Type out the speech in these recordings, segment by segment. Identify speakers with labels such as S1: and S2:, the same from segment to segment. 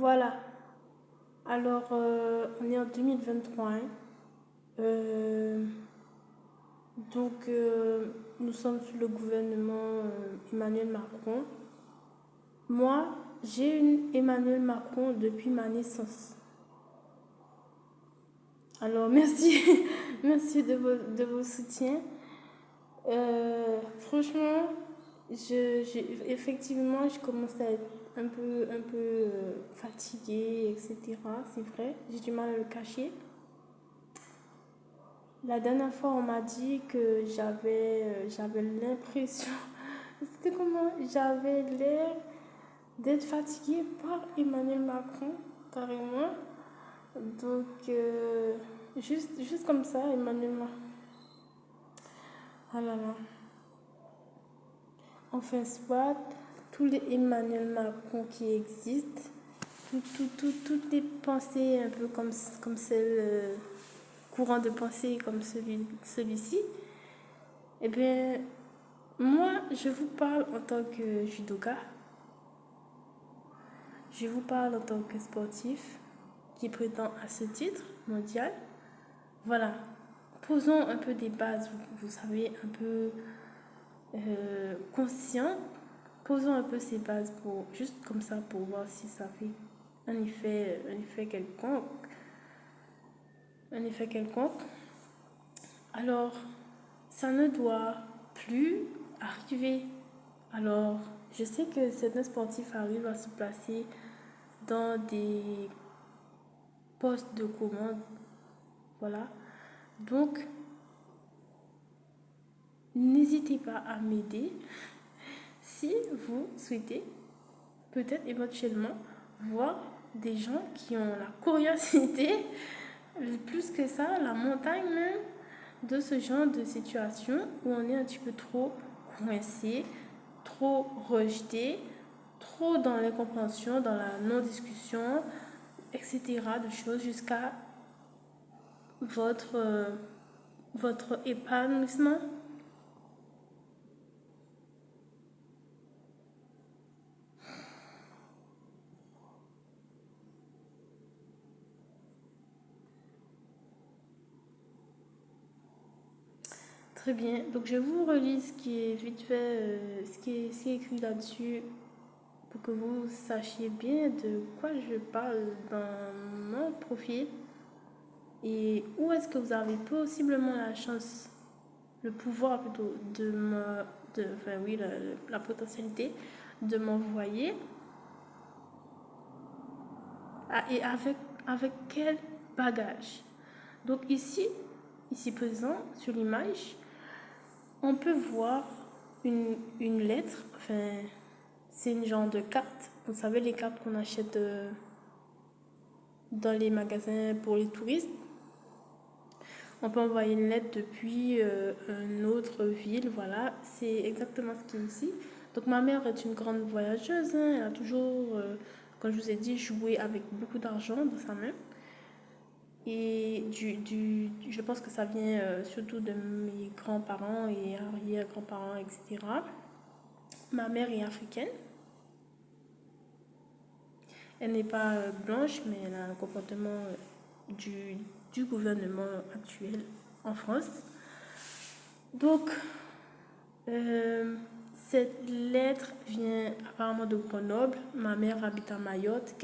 S1: Voilà. Alors, on est en 2023, hein. Euh, nous sommes sous le gouvernement Emmanuel Macron. Moi, j'ai eu Emmanuel Macron depuis ma naissance. Alors, merci, merci de vos soutiens. Franchement, effectivement, je commence à être un peu fatiguée, etc. C'est vrai, j'ai du mal à le cacher. La dernière fois, on m'a dit que j'avais l'impression, c'était comment? J'avais l'air d'être fatiguée par Emmanuel Macron, carrément. Juste comme ça, Emmanuel Macron. Ah là là. Enfin, soit tous les Emmanuel Macron qui existent, toutes les pensées un peu comme celle, courant de pensée comme celui-ci, eh bien, moi, je vous parle en tant que judoka, je vous parle en tant que sportif qui prétend à ce titre mondial. Voilà, posons un peu des bases, vous savez, un peu conscientes. Posons un peu ces bases pour, juste comme ça pour voir si ça fait un effet quelconque. Un effet quelconque. Alors, ça ne doit plus arriver. Alors, je sais que certains sportifs arrivent à se placer dans des postes de commande. Voilà. Donc, n'hésitez pas à m'aider si vous souhaitez peut-être éventuellement voir des gens qui ont la curiosité, plus que ça, la montagne même, de ce genre de situation où on est un petit peu trop coincé, trop rejeté, trop dans l'incompréhension, dans la non-discussion, etc. de choses jusqu'à votre, votre épanouissement. Très bien, donc je vous relis ce qui est vite fait, ce qui est écrit là-dessus pour que vous sachiez bien de quoi je parle dans mon profil et où est-ce que vous avez possiblement la chance, le pouvoir plutôt enfin oui, la potentialité de m'envoyer et avec quel bagage. Donc ici présent sur l'image, on peut voir une lettre, enfin c'est une genre de carte. Vous savez les cartes qu'on achète dans les magasins pour les touristes. On peut envoyer une lettre depuis une autre ville, voilà, c'est exactement ce qui est ici. Donc ma mère est une grande voyageuse, hein, elle a toujours, comme je vous ai dit, joué avec beaucoup d'argent dans sa main. Et je pense que ça vient surtout de mes grands-parents et arrière-grands-parents, etc. Ma mère est africaine. Elle n'est pas blanche, mais elle a un comportement du gouvernement actuel en France. Donc, cette lettre vient apparemment de Grenoble. Ma mère habite à Mayotte.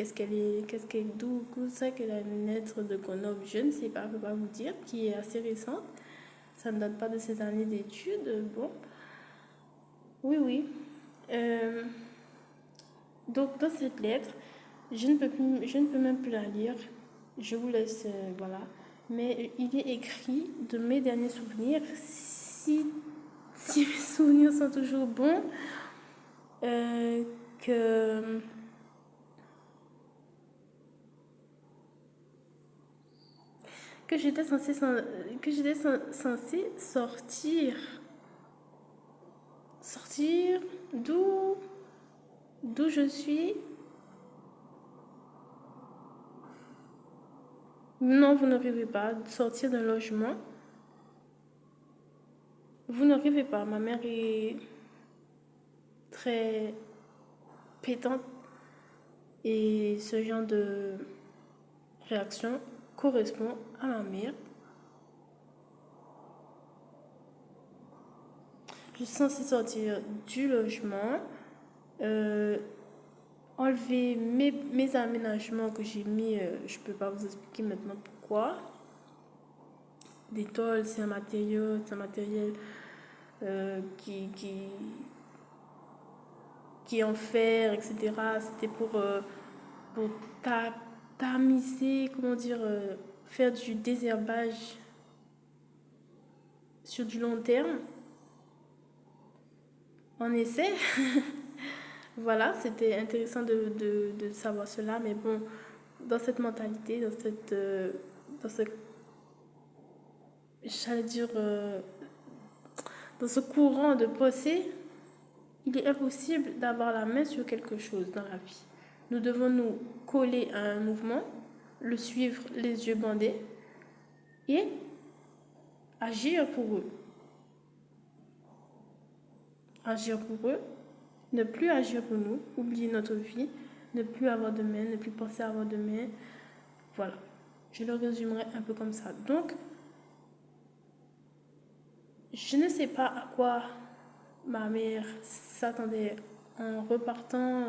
S1: D'où c'est qu'elle a une lettre de Grenoble? Je ne sais pas, je ne peux pas vous dire, qui est assez récente. Ça ne date pas de ses années d'études. Bon, oui, oui. Euh, donc, dans cette lettre, je ne peux même plus la lire. Je vous laisse, voilà. Mais il est écrit de mes derniers souvenirs. Si mes souvenirs sont toujours bons, euh, que, que j'étais censée, censée sortir d'où je suis. Non, vous ne rêvez pas de sortir d'un logement. Vous ne rêvez pas. Ma mère est très pétante. Et ce genre de réaction correspond à ma mère. Je suis censée sortir du logement, euh, enlever mes aménagements que j'ai mis, je peux pas vous expliquer maintenant pourquoi. Des tôles, c'est un matériel euh, qui, qui, qui est en fer, etc. C'était pour tamiser, comment dire, faire du désherbage sur du long terme. On essaie. Voilà, c'était intéressant de savoir cela, mais bon, dans cette mentalité, dans ce, j'allais dire, dans ce courant de pensée, il est impossible d'avoir la main sur quelque chose dans la vie. Nous devons nous coller à un mouvement, le suivre les yeux bandés et agir pour eux. Agir pour eux, ne plus agir pour nous, oublier notre vie, ne plus avoir de main, ne plus penser à avoir de main. Voilà, je le résumerai un peu comme ça. Donc, je ne sais pas à quoi ma mère s'attendait en repartant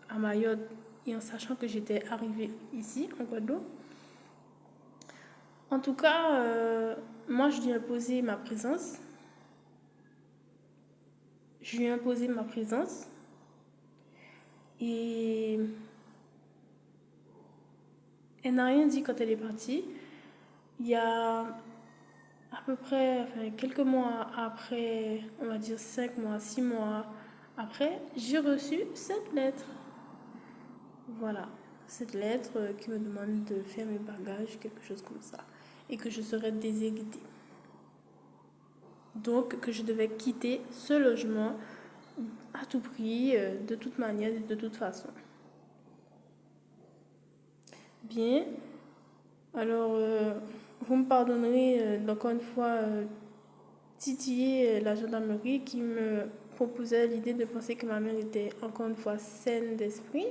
S1: à Mayotte et en sachant que j'étais arrivée ici, en Guadeloupe. En tout cas, moi, je lui ai imposé ma présence. Je lui ai imposé ma présence. Et elle n'a rien dit quand elle est partie. Il y a à peu près, enfin, quelques mois après, on va dire 5 mois, 6 mois après, j'ai reçu cette lettre. Voilà, cette lettre qui me demande de faire mes bagages, quelque chose comme ça. Et que je serais déshéritée. Donc, que je devais quitter ce logement à tout prix, de toute manière et de toute façon. Bien, alors, vous me pardonnerez encore une fois titiller la gendarmerie qui me proposait l'idée de penser que ma mère était encore une fois saine d'esprit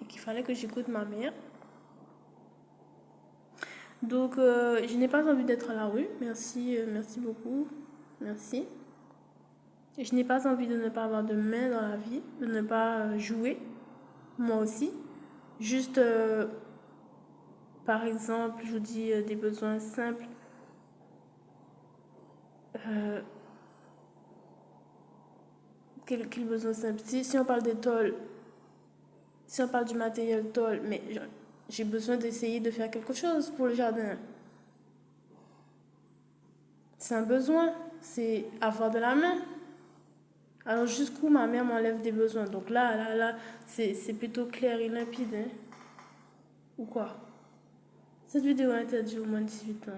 S1: et qu'il fallait que j'écoute ma mère. Donc, je n'ai pas envie d'être à la rue. Merci, merci beaucoup. Merci. Je n'ai pas envie de ne pas avoir de main dans la vie, de ne pas jouer, moi aussi. Juste, par exemple, je vous dis des besoins simples. Euh, quel besoin simple si on parle des tôles, si on parle du matériel tôle, mais j'ai besoin d'essayer de faire quelque chose pour le jardin. C'est un besoin, c'est avoir de la main. Alors jusqu'où ma mère m'enlève des besoins. Donc là, c'est plutôt clair et limpide. Hein. Ou quoi? Cette vidéo est interdite au moins de 18 ans.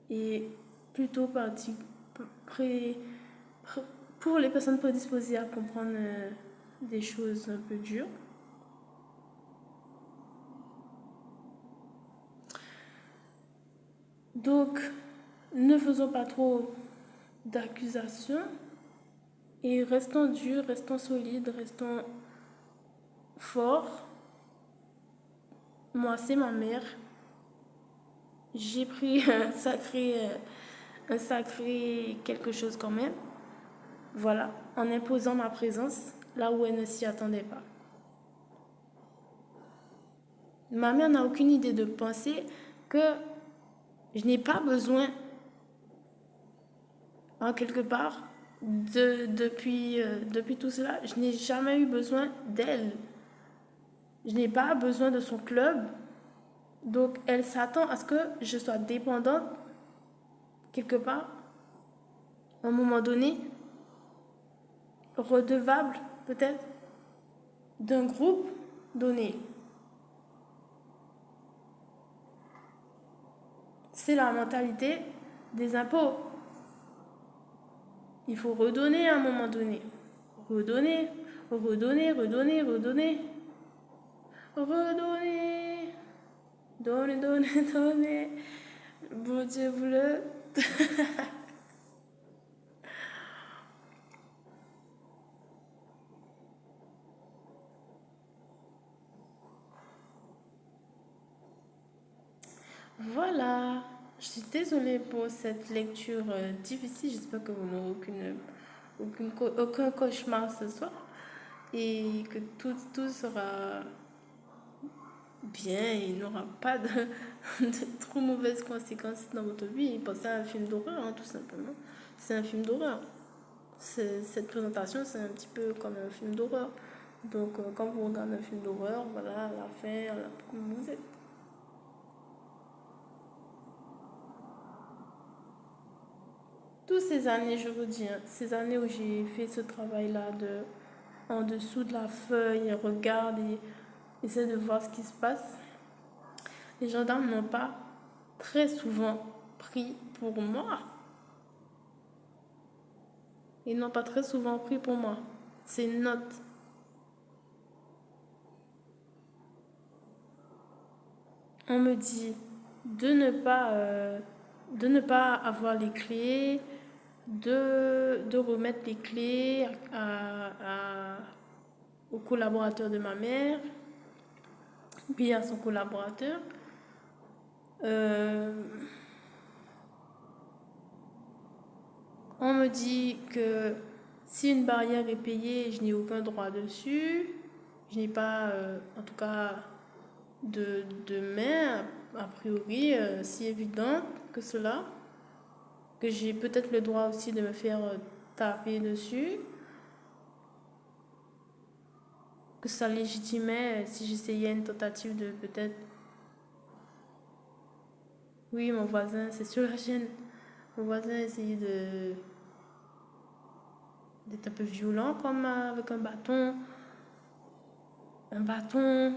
S1: Et plutôt partie pré, pour les personnes prédisposées à comprendre des choses un peu dures. Donc, ne faisons pas trop d'accusations et restons durs, restons solides, restons forts. Moi, c'est ma mère. J'ai pris un sacré quelque chose quand même. Voilà, en imposant ma présence là où elle ne s'y attendait pas. Ma mère n'a aucune idée de penser que je n'ai pas besoin, en quelque part, depuis tout cela, je n'ai jamais eu besoin d'elle. Je n'ai pas besoin de son club. Donc, elle s'attend à ce que je sois dépendante, quelque part, à un moment donné, redevable, peut-être, d'un groupe donné. C'est la mentalité des impôts. Il faut redonner à un moment donné. Redonner, redonner, redonner, redonner. Redonner. Donner, donner, donner. Bon Dieu vous le. Voilà. Je suis désolée pour cette lecture difficile. J'espère que vous n'aurez aucun cauchemar ce soir et que tout sera bien. Il n'y aura pas de trop mauvaises conséquences dans votre vie. Pensez à un film d'horreur, hein, tout simplement. C'est un film d'horreur. Cette présentation, c'est un petit peu comme un film d'horreur. Donc, quand vous regardez un film d'horreur, voilà, à la fin, comme vous êtes. Toutes ces années, je vous dis, hein, ces années où j'ai fait ce travail-là en dessous de la feuille, regarde et essaie de voir ce qui se passe, les gendarmes n'ont pas très souvent pris pour moi. Ils n'ont pas très souvent pris pour moi. C'est une note. On me dit de ne pas, de ne pas avoir les clés, de remettre les clés au collaborateur de ma mère, puis à son collaborateur. Euh, on me dit que si une barrière est payée, je n'ai aucun droit dessus. Je n'ai pas, en tout cas, de main, a priori, si évident que cela. Que j'ai peut-être le droit aussi de me faire taper dessus. Que ça légitimait si j'essayais une tentative de peut-être. Oui, mon voisin, c'est sur la chaîne. Mon voisin essayait d'être un peu violent, comme avec un bâton. Un bâton.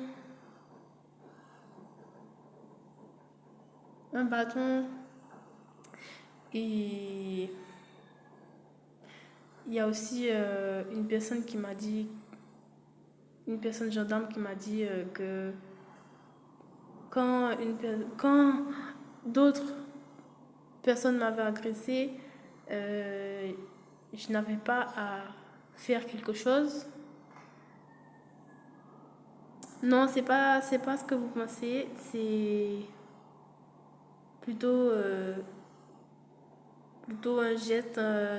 S1: Un bâton. Et il y a aussi une personne qui m'a dit, une personne gendarme qui m'a dit que quand d'autres personnes m'avaient agressé, euh, je n'avais pas à faire quelque chose. Non, c'est pas ce que vous pensez. C'est plutôt, plutôt un geste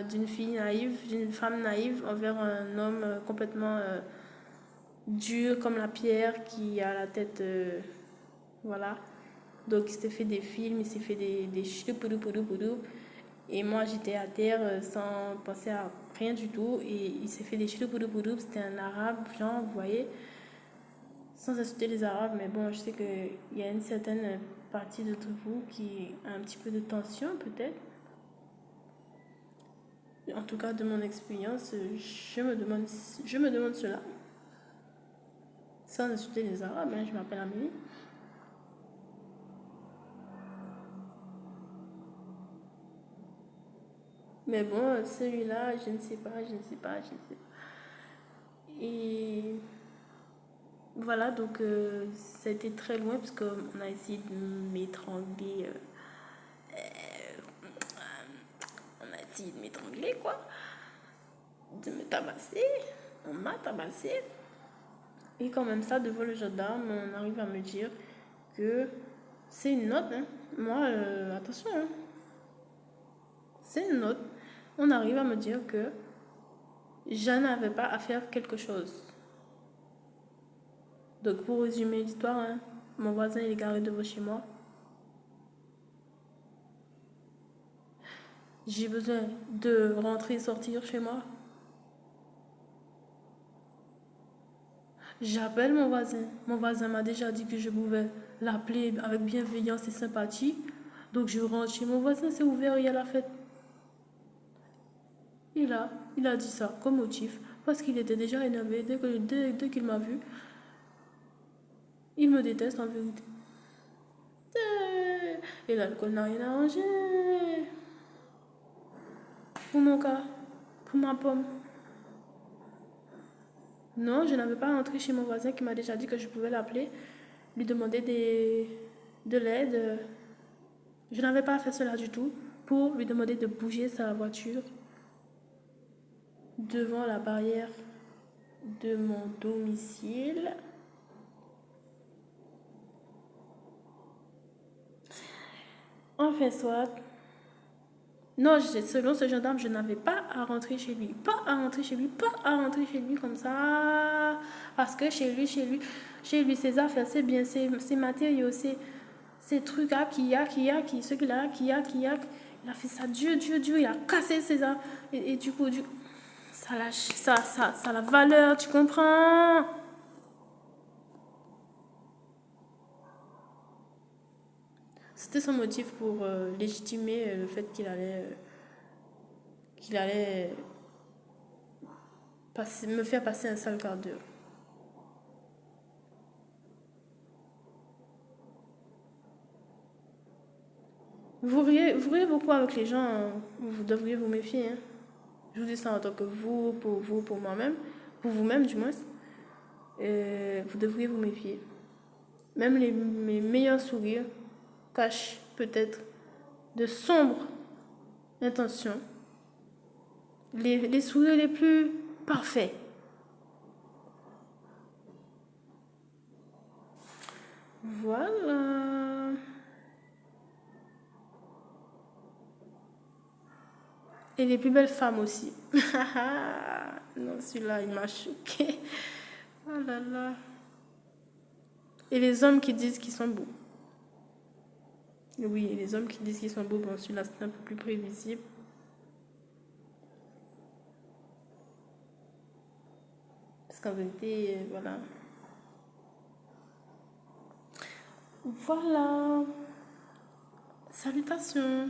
S1: d'une fille naïve, d'une femme naïve envers un homme complètement dur comme la pierre qui a la tête, voilà. Donc il s'est fait des films, il s'est fait des chloupoudou. Et moi j'étais à terre sans penser à rien du tout. Et il s'est fait des chloupoudou. C'était un arabe, genre, vous voyez. Sans insulter les arabes, mais bon, je sais qu'il y a une certaine partie d'entre vous qui a un petit peu de tension peut-être. En tout cas, de mon expérience, je me demande cela. Sans insulter les arabes, hein, je m'appelle Amélie. Mais bon, celui-là, je ne sais pas, je ne sais pas, je ne sais pas. Et voilà, donc ça a été très loin parce qu'on a essayé de m'étrangler. On a essayé de m'étrangler, quoi. De me tabasser. On m'a tabassé. Et quand même ça, devant le gendarme, on arrive à me dire que c'est une note. Hein. Moi, attention, hein. C'est une note. On arrive à me dire que je n'avais pas à faire quelque chose. Donc pour résumer l'histoire, hein, mon voisin il est garé devant chez moi. J'ai besoin de rentrer et sortir chez moi. J'appelle mon voisin. Mon voisin m'a déjà dit que je pouvais l'appeler avec bienveillance et sympathie. Donc je rentre chez mon voisin, c'est ouvert, il y a la fête. Et là, il a dit ça comme motif parce qu'il était déjà énervé dès qu'il m'a vu. Il me déteste en vérité. Et l'alcool n'a rien arrangé. Pour mon cas, pour ma pomme. Non, je n'avais pas rentré chez mon voisin qui m'a déjà dit que je pouvais l'appeler, lui demander de l'aide. Je n'avais pas fait cela du tout pour lui demander de bouger sa voiture devant la barrière de mon domicile. fait soit. Non, selon ce gendarme, je n'avais pas à rentrer chez lui. Pas à rentrer chez lui, pas à rentrer chez lui comme ça. Parce que chez lui, ses affaires, c'est bien, ses matériaux, ses trucs, là, ce qu'il a, il a fait ça dur, dur, dur, il a cassé ses affaires. Et du coup, ça a la valeur, tu comprends? C'était son motif pour légitimer le fait qu'il allait me faire passer un sale quart d'heure. Vous riez beaucoup avec les gens, hein. Vous devriez vous méfier, hein. Je vous dis ça en tant que vous, pour moi-même, pour vous-même du moins. Vous devriez vous méfier. Même mes meilleurs sourires cachent peut-être de sombres intentions. Les sourires les plus parfaits. Voilà. Et les plus belles femmes aussi. Non, celui-là, il m'a choqué. Oh là là. Et les hommes qui disent qu'ils sont beaux. Oui, et les hommes qui disent qu'ils sont beaux, bon, celui-là, c'est un peu plus prévisible. Parce qu'en vérité, voilà. Voilà. Salutations.